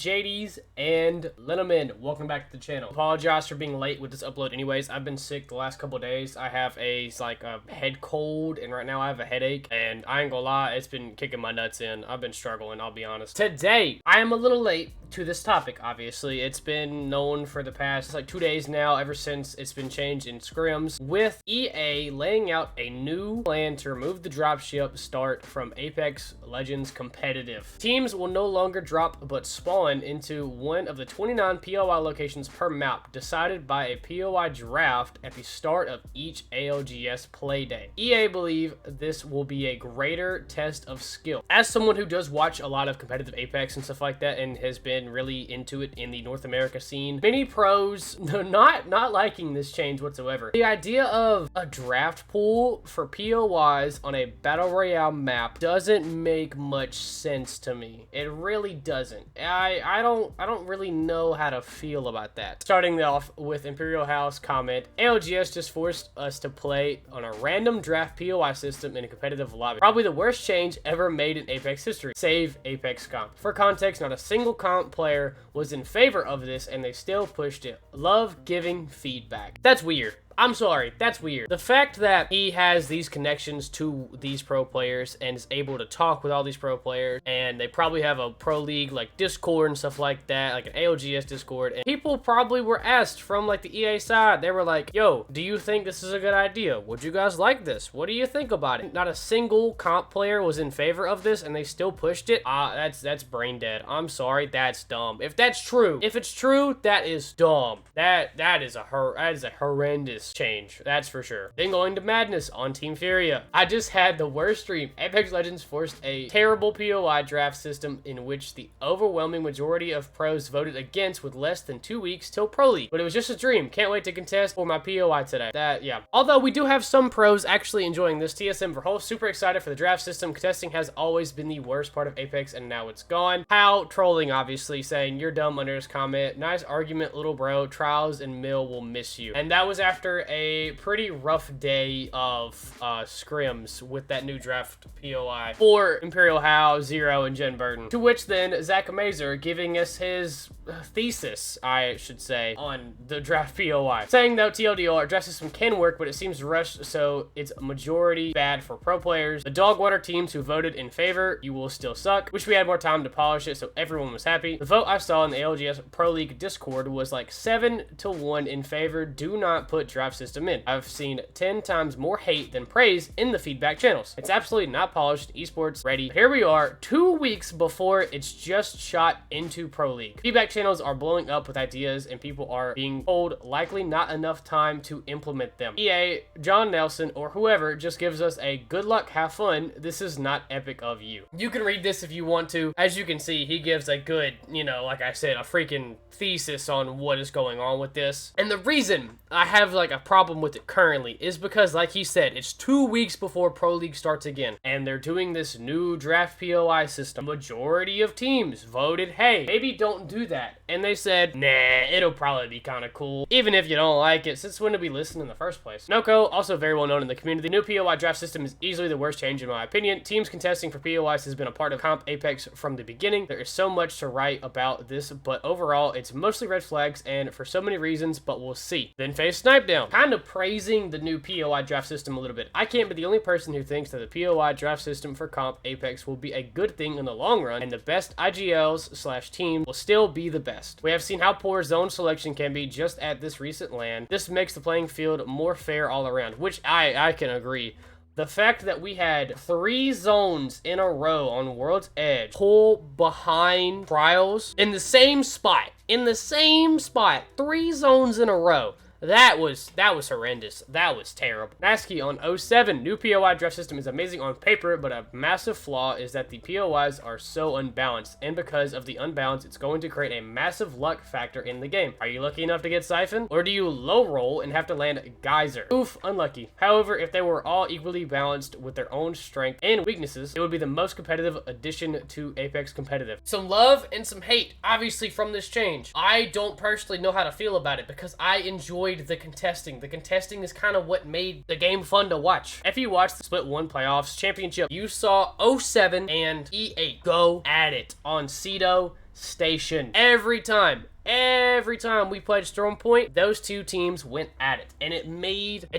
JDs and Linneman, welcome back to the channel. Apologize for being late with this upload anyways. I've been sick the last couple of days. I have a head cold, and right now I have a headache, and I ain't gonna lie, it's been kicking my nuts in. I've been struggling, I'll be honest. Today, I am a little late to this topic, obviously. It's been known for the past 2 days now, ever since it's been changed in Scrims, with EA laying out a new plan to remove the dropship start from Apex Legends competitive. Teams will no longer drop but spawn into one of the 29 POI locations per map, decided by a POI draft at the start of each ALGS playday. EA believe this will be a greater test of skill. As someone who does watch a lot of competitive Apex and stuff like that and has been really into it in the North America scene, many pros not liking this change whatsoever. The idea of a draft pool for POIs on a battle royale map doesn't make much sense to me. It really doesn't. I don't really know how to feel about that. Starting off with Imperial House comment, ALGS just forced us to play on a random draft POI system in a competitive lobby. Probably the worst change ever made in Apex history. Save Apex comp. For context, not a single comp player was in favor of this, and they still pushed it. Love giving feedback. That's weird. I'm sorry, that's weird. The fact that he has these connections to these pro players and is able to talk with all these pro players, and they probably have a pro league like Discord and stuff like that, like an ALGS Discord, and people probably were asked from like the EA side, they were like, yo, do you think this is a good idea? Would you guys like this? What do you think about it? Not a single comp player was in favor of this, and they still pushed it. That's brain dead. I'm sorry, that's dumb. If that's true, if it's true, that is dumb. That is a horrendous change, that's for sure. Then going to madness on Team Furia. I just had the worst dream. Apex Legends forced a terrible POI draft system in which the overwhelming majority of pros voted against with less than 2 weeks till Pro League. But it was just a dream. Can't wait to contest for my POI today. Yeah. Although we do have some pros actually enjoying this. TSM Verhoef, super excited for the draft system. Contesting has always been the worst part of Apex, and now it's gone. How trolling, obviously, saying you're dumb under his comment. Nice argument, little bro. Trials and Mill will miss you. And that was after a pretty rough day of scrims with that new draft POI for Imperial How, Zero, and Jen Burton. To which then Zach Mazer giving us his thesis, I should say, on the draft POI. Saying though, TLDR, draft system can work, but it seems rushed, so it's majority bad for pro players. The dogwater teams who voted in favor, you will still suck. Wish we had more time to polish it so everyone was happy. The vote I saw in the ALGS Pro League Discord was like 7-1 in favor. Do not put draft system in. I've seen 10 times more hate than praise in the feedback channels. It's absolutely not polished, esports ready. But here we are 2 weeks before it's just shot into Pro League. Feedback channels are blowing up with ideas, and people are being told likely not enough time to implement them. EA, John Nelson, or whoever just gives us a good luck, have fun. This is not epic of you. You can read this if you want to. As you can see, he gives a good, like I said, a freaking thesis on what is going on with this. And the reason I have like a problem with it currently is because, like he said, it's 2 weeks before Pro League starts again, and they're doing this new draft POI system. Majority of teams voted, hey, maybe don't do that. And they said, nah, it'll probably be kind of cool. Even if you don't like it, since when did we listen in the first place? Noko, also very well known in the community. The new POI draft system is easily the worst change in my opinion. Teams contesting for POIs has been a part of comp Apex from the beginning. There is so much to write about this, but overall, it's mostly red flags, and for so many reasons, but we'll see. Then face Snipe Down, kind of praising the new POI draft system a little bit. I can't be the only person who thinks that the POI draft system for comp Apex will be a good thing in the long run, and the best IGLs/team will still be the best. We have seen how poor zone selection can be just at this recent LAN. This makes the playing field more fair all around, which I can agree. The fact that we had 3 zones in a row on World's Edge pull behind Trials in the same spot, 3 zones in a row. That was horrendous. That was terrible. Nasky on 07. New POI draft system is amazing on paper, but a massive flaw is that the POIs are so unbalanced, and because of the unbalance, it's going to create a massive luck factor in the game. Are you lucky enough to get Siphon? Or do you low roll and have to land Geyser? Oof, unlucky. However, if they were all equally balanced with their own strength and weaknesses, it would be the most competitive addition to Apex competitive. Some love and some hate, obviously, from this change. I don't personally know how to feel about it because I enjoyed the contesting. The contesting is kind of what made the game fun to watch. If you watched the Split 1 playoffs championship, you saw 07 and E8 go at it on Cedo, Station. Every time we played Storm Point, those two teams went at it, and it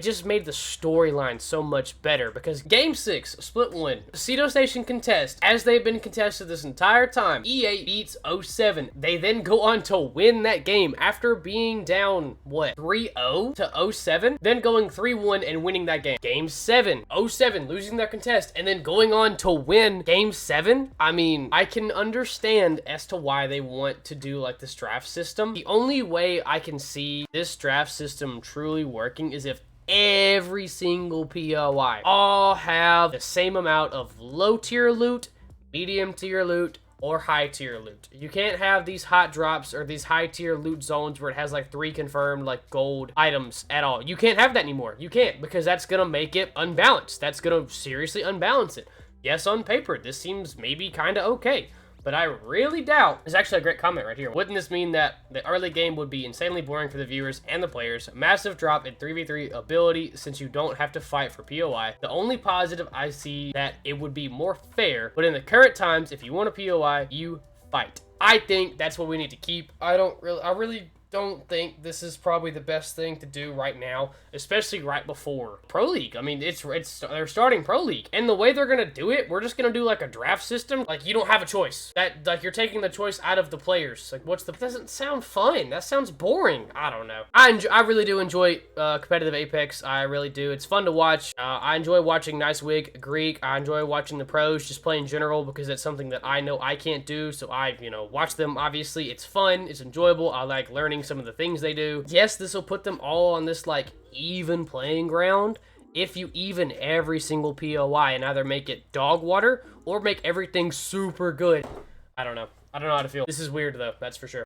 just made the storyline so much better, because Game 6, split win, Cedo Station contest, as they've been contested this entire time, EA beats 07. They then go on to win that game after being down, what, 3-0 to 07, then going 3-1 and winning that game. Game 7, 07 losing their contest, and then going on to win Game 7. I mean, I can understand as to why they want to do like this draft system. The only way I can see this draft system truly working is if every single POI all have the same amount of low tier loot, medium tier loot, or high tier loot. You can't have these hot drops or these high tier loot zones where it has like 3 confirmed like gold items at all. You can't have that anymore. You can't, because that's gonna make it unbalanced. That's gonna seriously unbalance it. Yes, on paper, this seems maybe kind of okay, but I really doubt. There's actually a great comment right here. Wouldn't this mean that the early game would be insanely boring for the viewers and the players? Massive drop in 3v3 ability since you don't have to fight for POI. The only positive I see that it would be more fair, but in the current times, if you want a POI, you fight. I think that's what we need to keep. I really don't think this is probably the best thing to do right now, especially right before Pro League. I mean, they're starting Pro League, and the way they're gonna do it, we're just gonna do like a draft system. Like, you don't have a choice. That, like, you're taking the choice out of the players. Like, that doesn't sound fun. That sounds boring. I don't know. I really do enjoy competitive Apex. I really do. It's fun to watch. I enjoy watching Nicewig, Greek. I enjoy watching the pros just play in general, because it's something that I know I can't do, so I, watch them. Obviously, it's fun. It's enjoyable. I like learning some of the things they do. Yes, this will put them all on this like even playing ground if you even every single POI and either make it dog water or make everything super good. I don't know how to feel. This is weird though, that's for sure.